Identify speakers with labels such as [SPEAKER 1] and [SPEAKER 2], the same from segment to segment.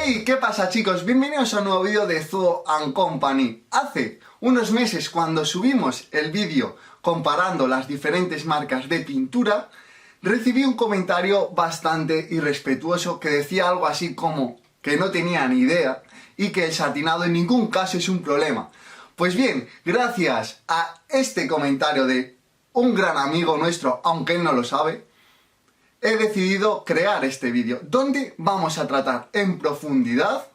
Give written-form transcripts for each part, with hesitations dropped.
[SPEAKER 1] Hey, ¿qué pasa, chicos? Bienvenidos a un nuevo vídeo de Zoo & Company. Hace unos meses, cuando subimos el vídeo comparando las diferentes marcas de pintura, recibí un comentario bastante irrespetuoso que decía algo así como que no tenía ni idea y que el satinado en ningún caso es un problema. Pues bien, gracias a este comentario de un gran amigo nuestro, aunque él no lo sabe, he decidido crear este vídeo donde vamos a tratar en profundidad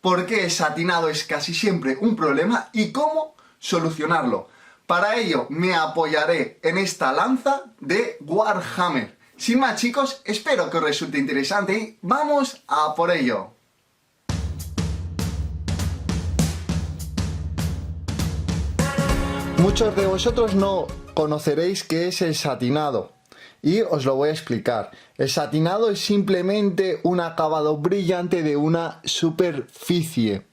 [SPEAKER 1] por qué el satinado es casi siempre un problema y cómo solucionarlo. Para ello me apoyaré en esta lanza de Warhammer. Sin más, chicos, espero que os resulte interesante y vamos a por ello. Muchos de vosotros no conoceréis qué es el satinado. Y os lo voy a explicar. El satinado es simplemente un acabado brillante de una superficie.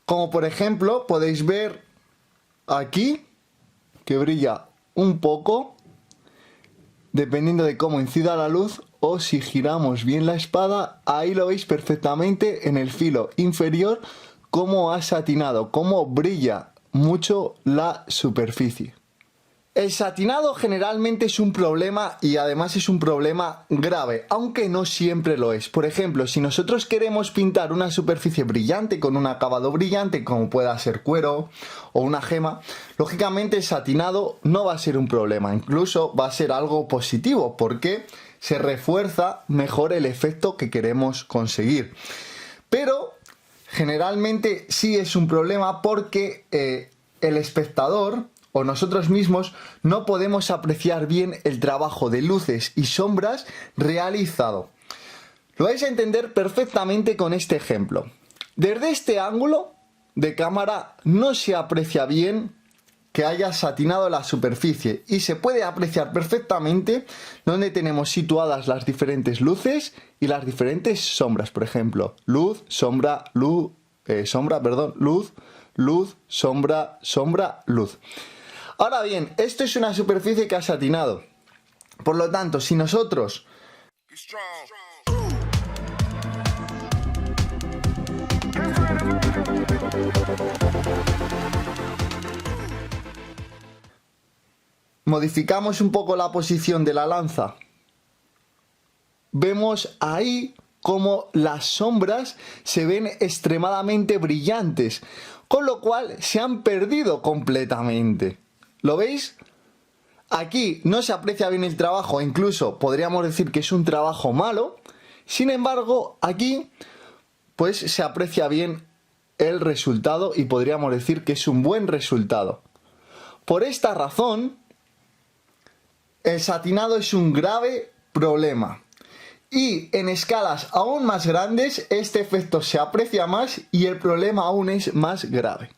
[SPEAKER 1] Como por ejemplo podéis ver aquí que brilla un poco dependiendo de cómo incida la luz, o si giramos bien la espada, ahí lo veis perfectamente en el filo inferior cómo ha satinado, cómo brilla mucho la superficie. El satinado generalmente es un problema y además es un problema grave, aunque no siempre lo es. Por ejemplo, si nosotros queremos pintar una superficie brillante con un acabado brillante, como pueda ser cuero o una gema, lógicamente el satinado no va a ser un problema, incluso va a ser algo positivo porque se refuerza mejor el efecto que queremos conseguir. Pero generalmente sí es un problema porque el espectador o nosotros mismos no podemos apreciar bien el trabajo de luces y sombras realizado. Lo vais a entender perfectamente con este ejemplo. Desde este ángulo de cámara no se aprecia bien que haya satinado la superficie y se puede apreciar perfectamente donde tenemos situadas las diferentes luces y las diferentes sombras. Por ejemplo, luz, sombra, luz, luz, sombra, sombra, luz. Ahora bien, esto es una superficie que ha satinado. Por lo tanto, si nosotros modificamos un poco la posición de la lanza, vemos ahí cómo las sombras se ven extremadamente brillantes, con lo cual se han perdido completamente. ¿Lo veis? Aquí no se aprecia bien el trabajo, incluso podríamos decir que es un trabajo malo. Sin embargo, aquí pues se aprecia bien el resultado y podríamos decir que es un buen resultado. Por esta razón, el satinado es un grave problema. Y en escalas aún más grandes, este efecto se aprecia más y el problema aún es más grave.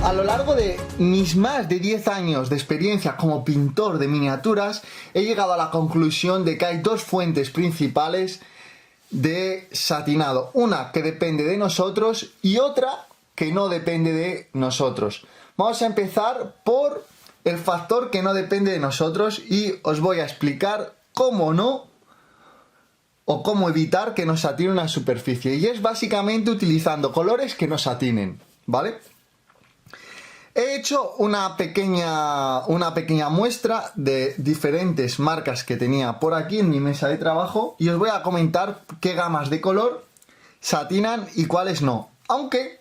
[SPEAKER 1] A lo largo de mis más de 10 años de experiencia como pintor de miniaturas, he llegado a la conclusión de que hay dos fuentes principales de satinado. Una que depende de nosotros y otra que no depende de nosotros. Vamos a empezar por el factor que no depende de nosotros y os voy a explicar cómo no o cómo evitar que nos satine una superficie. Y es básicamente utilizando colores que nos satinen, ¿vale? He hecho una pequeña muestra de diferentes marcas que tenía por aquí en mi mesa de trabajo y os voy a comentar qué gamas de color satinan y cuáles no. Aunque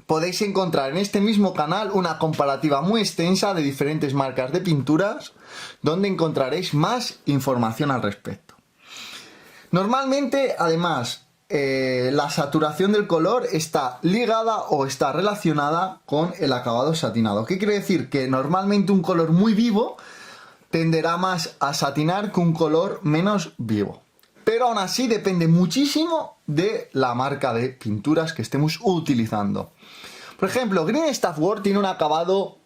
[SPEAKER 1] podéis encontrar en este mismo canal una comparativa muy extensa de diferentes marcas de pinturas donde encontraréis más información al respecto. Normalmente, además, la saturación del color está ligada o está relacionada con el acabado satinado. ¿Qué quiere decir? Que normalmente un color muy vivo tenderá más a satinar que un color menos vivo. Pero aún así depende muchísimo de la marca de pinturas que estemos utilizando. Por ejemplo, Green Stuff World tiene un acabado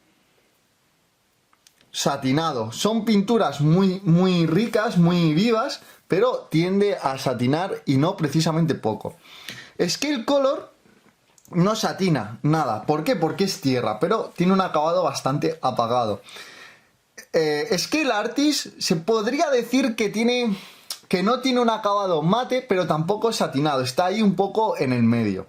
[SPEAKER 1] satinado. Son pinturas muy ricas, muy vivas, pero tiende a satinar y no precisamente poco. Scale Color no satina nada. ¿Por qué? Porque es tierra, pero tiene un acabado bastante apagado. Scale Artist se podría decir que no tiene un acabado mate, pero tampoco satinado. Está ahí un poco en el medio.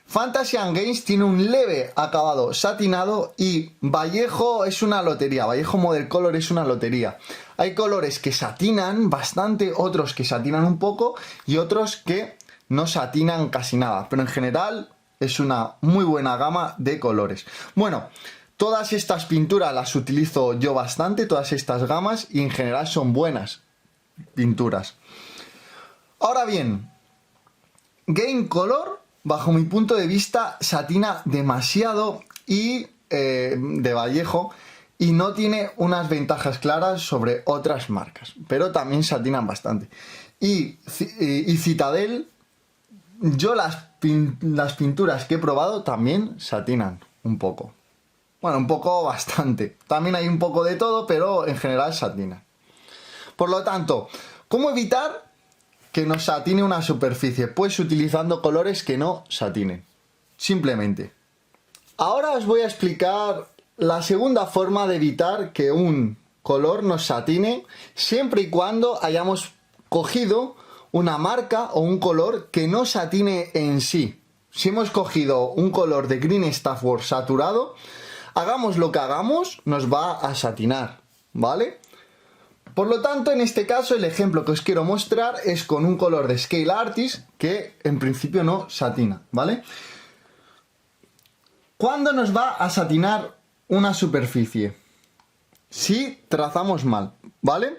[SPEAKER 1] Fantasy & Games tiene un leve acabado satinado y Vallejo es una lotería. Vallejo Model Color es una lotería. Hay colores que satinan bastante, otros que satinan un poco y otros que no satinan casi nada. Pero en general es una muy buena gama de colores. Bueno, todas estas pinturas las utilizo yo bastante, todas estas gamas, y en general son buenas pinturas. Ahora bien, Game Color, bajo mi punto de vista, satina demasiado y de Vallejo, y no tiene unas ventajas claras sobre otras marcas, pero también satinan bastante. Y Citadel, yo las pinturas que he probado también satinan un poco. Bueno, un poco bastante. También hay un poco de todo, pero en general satinan. Por lo tanto, ¿cómo evitar que nos satine una superficie? Pues utilizando colores que no satinen. Simplemente. Ahora os voy a explicar la segunda forma de evitar que un color nos satine, siempre y cuando hayamos cogido una marca o un color que no satine en sí. Si hemos cogido un color de Green Stuff Works saturado, hagamos lo que hagamos, nos va a satinar, ¿vale? Por lo tanto, en este caso, el ejemplo que os quiero mostrar es con un color de Scale Artist que en principio no satina, ¿vale? ¿Cuándo nos va a satinar una superficie? Si trazamos mal, ¿vale?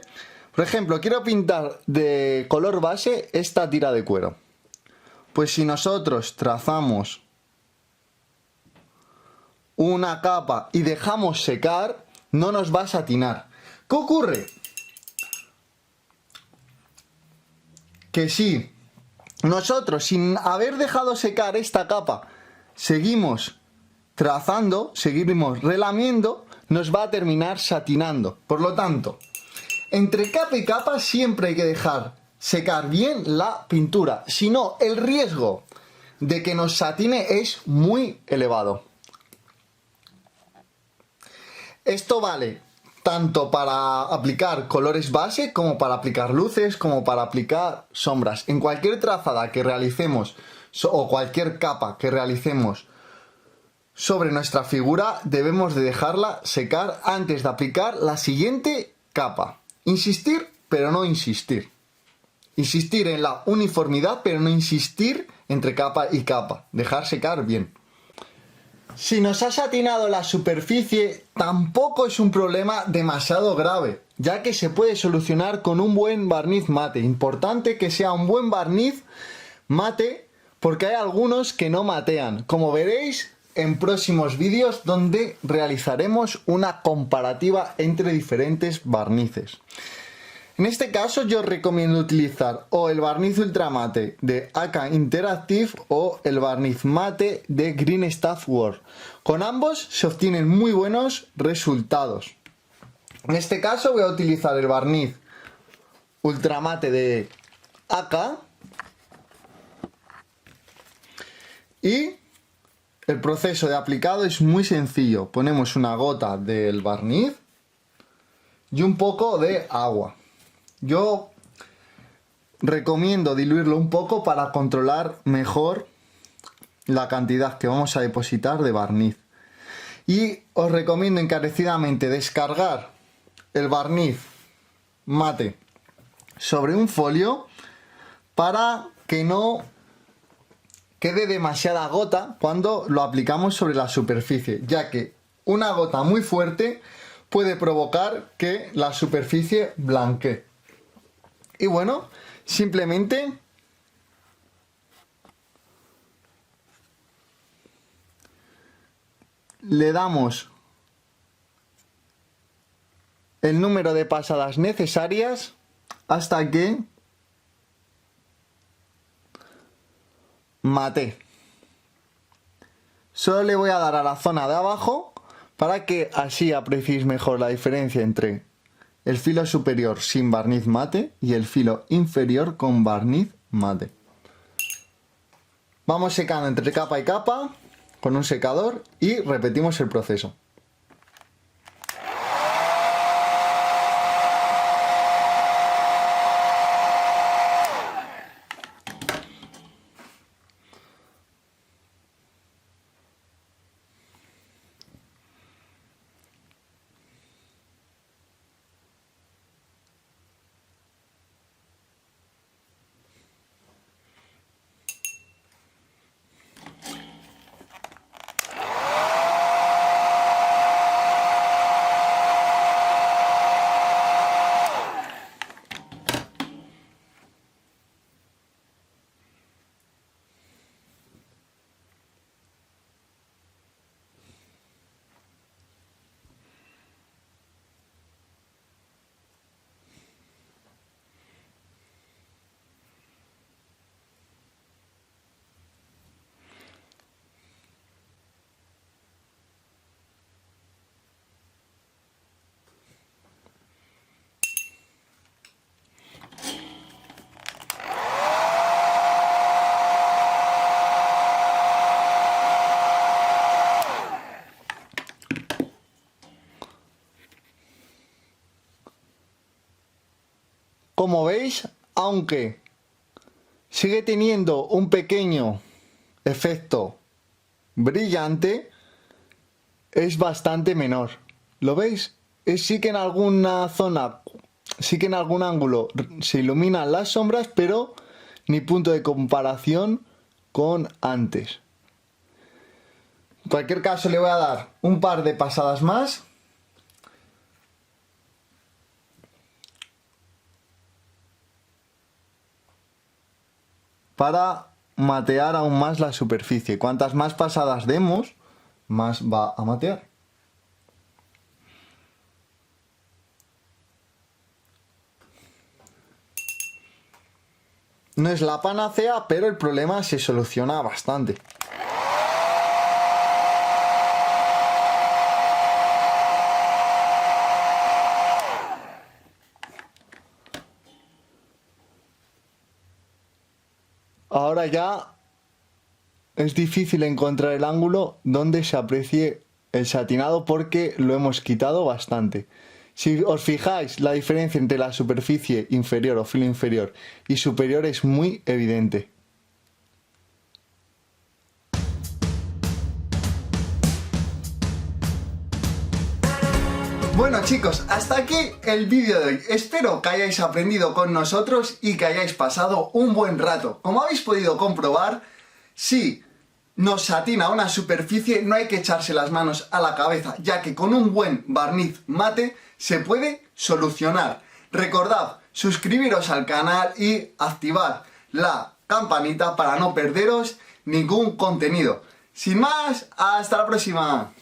[SPEAKER 1] Por ejemplo, quiero pintar de color base esta tira de cuero. Pues si nosotros trazamos una capa y dejamos secar, no nos va a satinar. ¿Qué ocurre? Que si nosotros, sin haber dejado secar esta capa, seguimos trazando, seguimos relamiendo, nos va a terminar satinando. Por lo tanto, entre capa y capa siempre hay que dejar secar bien la pintura. Si no, el riesgo de que nos satine es muy elevado. Esto vale tanto para aplicar colores base, como para aplicar luces, como para aplicar sombras. En cualquier trazada que realicemos o cualquier capa que realicemos sobre nuestra figura, debemos de dejarla secar antes de aplicar la siguiente capa. Insistir, pero no insistir. Insistir en la uniformidad, pero no insistir entre capa y capa. Dejar secar bien. Si nos ha satinado la superficie, tampoco es un problema demasiado grave, ya que se puede solucionar con un buen barniz mate. Importante que sea un buen barniz mate, porque hay algunos que no matean, como veréis en próximos vídeos donde realizaremos una comparativa entre diferentes barnices. En este caso yo os recomiendo utilizar o el barniz ultramate de AK Interactive o el barniz mate de Green Stuff Works. Con ambos se obtienen muy buenos resultados. En este caso voy a utilizar el barniz ultramate de AK y el proceso de aplicado es muy sencillo. Ponemos una gota del barniz y un poco de agua. Yo recomiendo diluirlo un poco para controlar mejor la cantidad que vamos a depositar de barniz. Y os recomiendo encarecidamente descargar el barniz mate sobre un folio para que no quede demasiada gota cuando lo aplicamos sobre la superficie, ya que una gota muy fuerte puede provocar que la superficie blanquee. Y bueno, simplemente le damos el número de pasadas necesarias hasta que mate. Solo le voy a dar a la zona de abajo para que así apreciéis mejor la diferencia entre el filo superior sin barniz mate y el filo inferior con barniz mate. Vamos secando entre capa y capa con un secador y repetimos el proceso. como veis, aunque sigue teniendo un pequeño efecto brillante, es bastante menor. ¿Lo veis? Sí que en alguna zona, sí que en algún ángulo se iluminan las sombras, pero ni punto de comparación con antes. En cualquier caso, le voy a dar un par de pasadas más. Para matear aún más la superficie. Cuantas más pasadas demos, más va a matear. No es la panacea, pero el problema se soluciona bastante. Ahora ya es difícil encontrar el ángulo donde se aprecie el satinado porque lo hemos quitado bastante. Si os fijáis, la diferencia entre la superficie inferior o filo inferior y superior es muy evidente. Bueno chicos, hasta aquí el vídeo de hoy. Espero que hayáis aprendido con nosotros y que hayáis pasado un buen rato. Como habéis podido comprobar, si nos satina una superficie no hay que echarse las manos a la cabeza, ya que con un buen barniz mate se puede solucionar. Recordad suscribiros al canal y activar la campanita para no perderos ningún contenido. Sin más, hasta la próxima.